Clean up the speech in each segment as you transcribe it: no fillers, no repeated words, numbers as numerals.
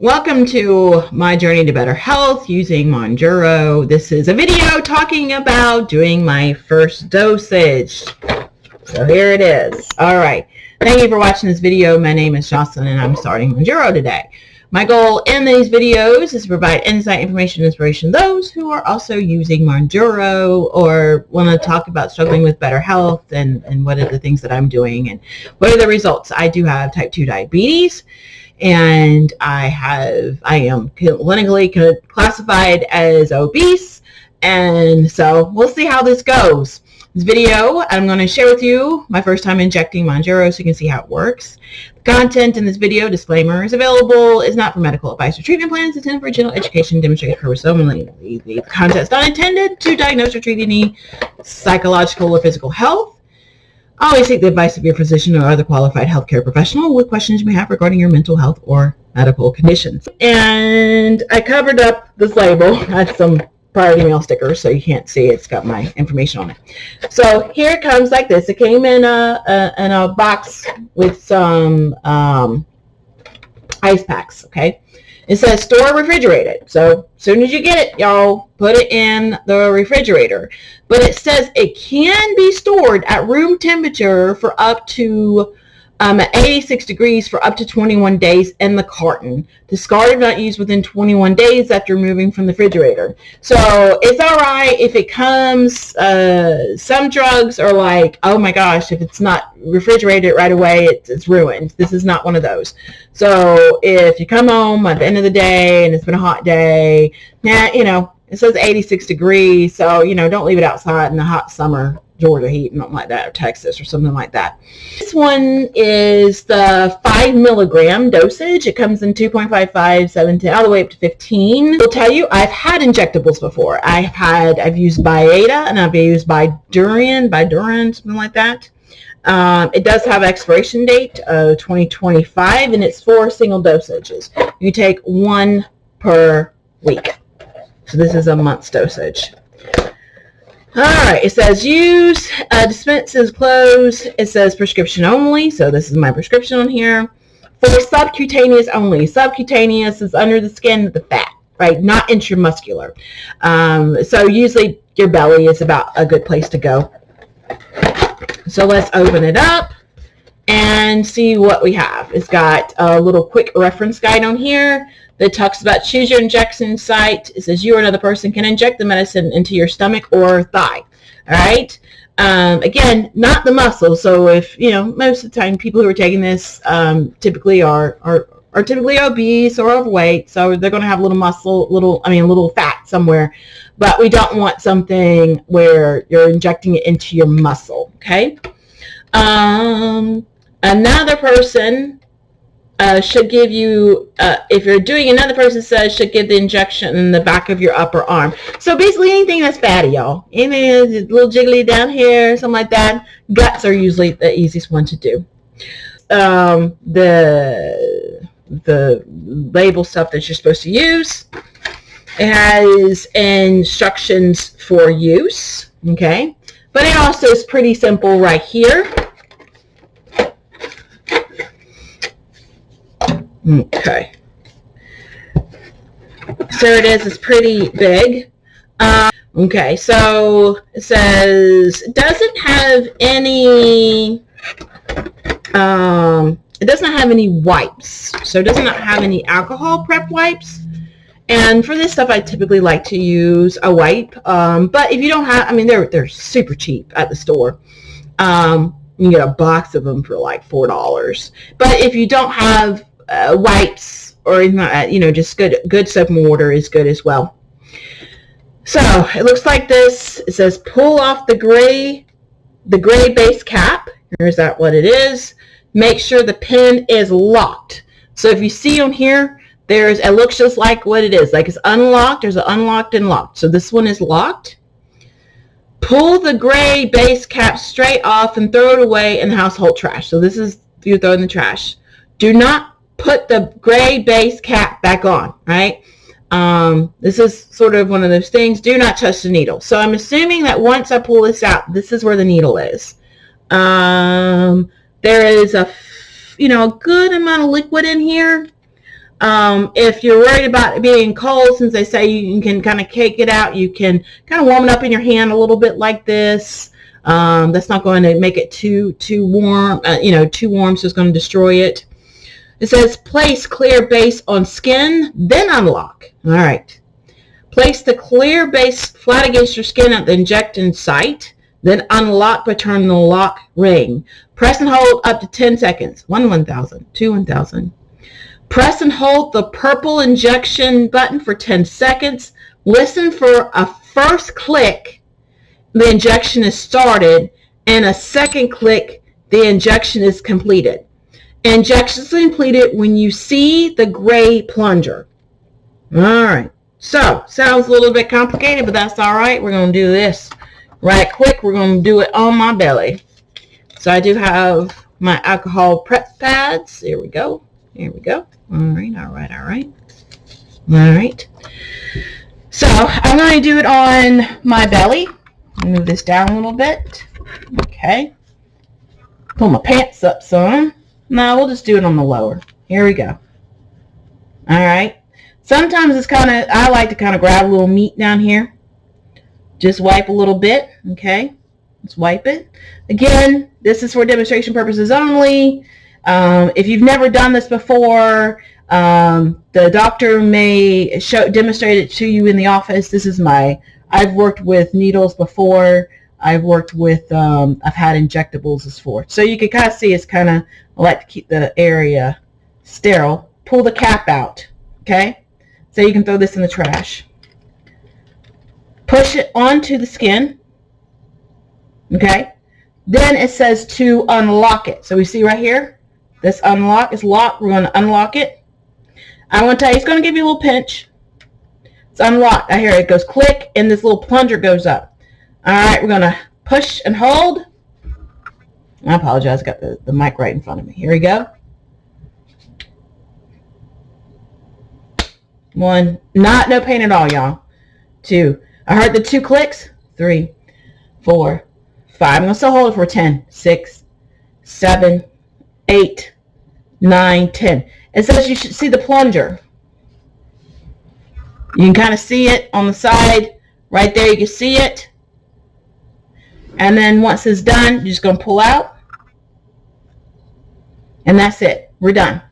Welcome to my journey to better health using Mounjaro. This is a video talking about doing my first dosage. So here it is. All right. Thank you for watching this video. My name is Jocelyn and I'm starting Mounjaro today. My goal in these videos is to provide insight, information, and inspiration to those who are also using Mounjaro or want to talk about struggling with better health and what are the things that I'm doing and what are the results. I do have type 2 diabetes. And I am clinically classified as obese, and so we'll see how this goes. This video, I'm going to share with you my first time injecting Mounjaro so you can see how it works. The content in this video, disclaimer, is available, is not for medical advice or treatment plans, it's intended for general education, demonstrated purpose only. The content is not intended to diagnose or treat any psychological or physical health. Always seek the advice of your physician or other qualified healthcare professional with questions you may have regarding your mental health or medical conditions. And I covered up this label. I had some priority mail stickers, so you can't see it's got my information on it. So here it comes like this. It came in a box with some ice packs, okay? It says store refrigerated. So as soon as you get it, y'all put it in the refrigerator. But it says it can be stored at room temperature for up to at 86 degrees for up to 21 days in the carton. Discarded, not used within 21 days after removing from the refrigerator. So it's all right if it comes, some drugs are like, oh my gosh, if it's not refrigerated right away, it's ruined. This is not one of those. So if you come home at the end of the day and it's been a hot day, it says 86 degrees, so, don't leave it outside in the hot summer Georgia heat and something like that, or Texas or something like that. This one is the 5 milligram dosage. It comes in 2.55, 7, 10, all the way up to 15. I'll tell you, I've had injectables before. I've used Byetta and I've used Bydureon, something like that. It does have expiration date of 2025, and it's 4 single dosages. You take 1 per week. So this is a month's dosage. All right, it says use, dispenses closed. It says prescription only, so this is my prescription on here. For subcutaneous only. Subcutaneous is under the skin, the fat, right? Not intramuscular. So usually your belly is about a good place to go. So let's open it up and see what we have. It's got a little quick reference guide on here that talks about choose your injection site. It says you or another person can inject the medicine into your stomach or thigh. All right. Again, not the muscle. So if, most of the time people who are taking this typically are typically obese or overweight. So they're going to have a little muscle, little fat somewhere. But we don't want something where you're injecting it into your muscle. Okay. Another person should give you, if you're doing another person says, should give the injection in the back of your upper arm. So basically anything that's fatty, y'all. Anything that's a little jiggly down here, something like that. Guts are usually the easiest one to do. The label stuff that you're supposed to use. It has instructions for use, okay? But it also is pretty simple right here. Okay. So it is. It's pretty big. Okay, so it says it doesn't have any. It does not have any wipes. So it does not have any alcohol prep wipes. And for this stuff, I typically like to use a wipe. But if you don't have, they're super cheap at the store. You can get a box of them for like $4. But if you don't have wipes or just good soap and water is good as well. So it looks like this. It says pull off the gray base cap. Here's that what it is. Make sure the pin is locked. So if you see on here, it looks just like what it is. Like it's unlocked. There's an unlocked and locked. So this one is locked. Pull the gray base cap straight off and throw it away in the household trash. So this is, you throw it in the trash. Do not put the gray base cap back on, right? This is sort of one of those things. Do not touch the needle. So I'm assuming that once I pull this out, this is where the needle is. There is a good amount of liquid in here. If you're worried about it being cold, since they say you can kind of cake it out, you can kind of warm it up in your hand a little bit like this. That's not going to make it too warm, too warm, so it's going to destroy it. It says place clear base on skin, then unlock. All right. Place the clear base flat against your skin at the injection site, then unlock by turning the lock ring. Press and hold up to 10 seconds. 1,000, 2, 1,000. Press and hold the purple injection button for 10 seconds. Listen for a first click, the injection is started, and a second click, the injection is completed. Injection is completed when you see the gray plunger. All right. So, sounds a little bit complicated, but that's all right. We're going to do this right quick. We're going to do it on my belly. So, I do have my alcohol prep pads. Here we go. Here we go. All right, all right, all right. All right. So, I'm going to do it on my belly. Move this down a little bit. Okay. Pull my pants up some. No, we'll just do it on the lower. Here we go. All right. Sometimes it's I like to kind of grab a little meat down here. Just wipe a little bit. Okay. Let's wipe it. Again, this is for demonstration purposes only. If you've never done this before, the doctor may demonstrate it to you in the office. I've worked with needles before. I've worked with, I've had injectables before. So you can kind of see it's I like to keep the area sterile. Pull the cap out, okay? So you can throw this in the trash. Push it onto the skin, okay? Then it says to unlock it. So we see right here, this unlock is locked. We're going to unlock it. I want to tell you, it's going to give you a little pinch. It's unlocked. I hear it goes click, and this little plunger goes up. All right, we're going to push and hold. I apologize. I got the mic right in front of me. Here we go. 1, no pain at all, y'all. 2, I heard the 2 clicks. 3, 4, 5. I'm going to still hold it for 10, 6, 7, 8, 9, 10. It says you should see the plunger. You can kind of see it on the side. Right there, you can see it. And then once it's done, you're just going to pull out. And that's it. We're done.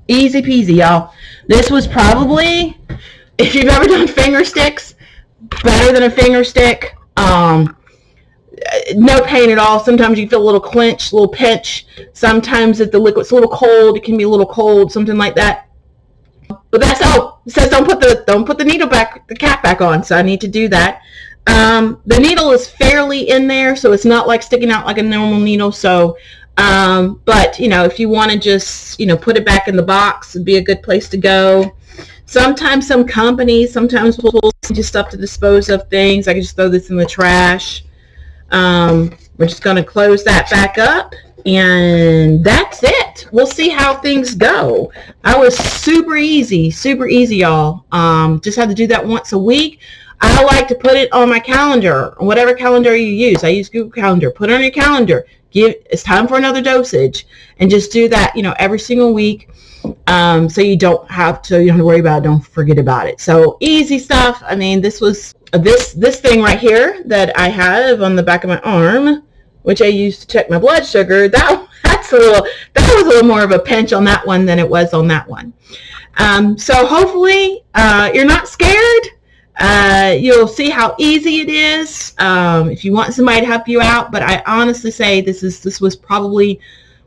Easy peasy, y'all. This was probably, if you've ever done finger sticks, better than a finger stick. No pain at all. Sometimes you feel a little clench, a little pinch. Sometimes if the liquid's a little cold, it can be a little cold, something like that. But that's all. It says don't put the needle back, the cap back on. So I need to do that. The needle is fairly in there, so it's not like sticking out like a normal needle. So, but if you want to just, put it back in the box, it'd be a good place to go. Sometimes some companies, will send you stuff to dispose of things. I can just throw this in the trash. We're just going to close that back up, and that's it. We'll see how things go. That was super easy, y'all. Just had to do that once a week. I like to put it on my calendar, whatever calendar you use. I use Google Calendar. Put it on your calendar. It's time for another dosage, and just do that, every single week. So you don't have to worry about it. Don't forget about it. So easy stuff. I mean, this was this thing right here that I have on the back of my arm, which I used to check my blood sugar. That was a little more of a pinch on that one than it was on that one. So hopefully you're not scared. You'll see how easy it is if you want somebody to help you out. But I honestly say this was probably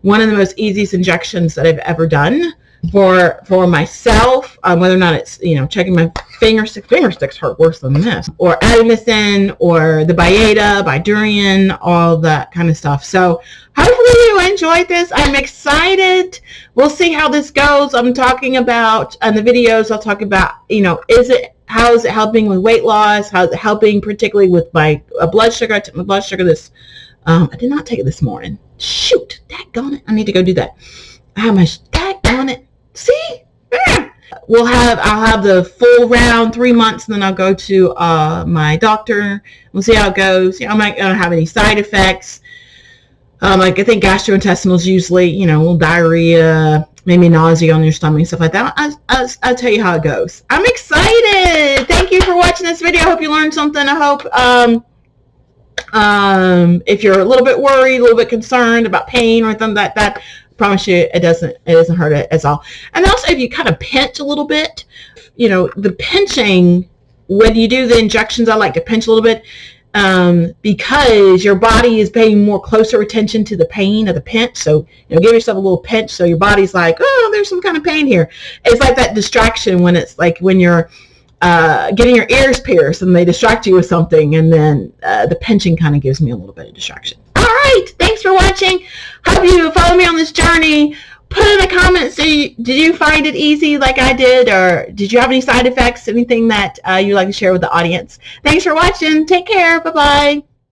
one of the most easiest injections that I've ever done for myself. Whether or not it's checking my finger sticks hurt worse than this, or Adamycin, or the Byetta, Bidurian, all that kind of stuff. So hopefully you enjoyed this. I'm excited. We'll see how this goes. I'm talking about in the videos. I'll talk about how is it helping with weight loss? How is it helping particularly with my blood sugar? I took my blood sugar I did not take it this morning. Shoot, daggone it. I need to go do that. How much? Daggone it. See? I'll have the full round 3 months, and then I'll go to my doctor. We'll see how it goes. I'm not going to have any side effects. I think gastrointestinal is usually, a little diarrhea, maybe nausea on your stomach, stuff like that. I'll tell you how it goes. I'm excited. Thank you for watching this video. I hope you learned something. I hope if you're a little bit worried, a little bit concerned about pain or anything like that, I promise you it doesn't hurt it at all. And also if you kind of pinch a little bit, you know, the pinching, when you do the injections, I like to pinch a little bit because your body is paying more closer attention to the pain of the pinch. So, you know, give yourself a little pinch so your body's like, oh, there's some kind of pain here. It's like that distraction when it's like when you're getting your ears pierced and they distract you with something, and then the pinching kind of gives me a little bit of distraction. All right, thanks for watching. Hope you follow me on this journey. Put in the comments, did you find it easy like I did, or did you have any side effects, anything that you'd like to share with the audience? Thanks for watching. Take care. Bye-bye.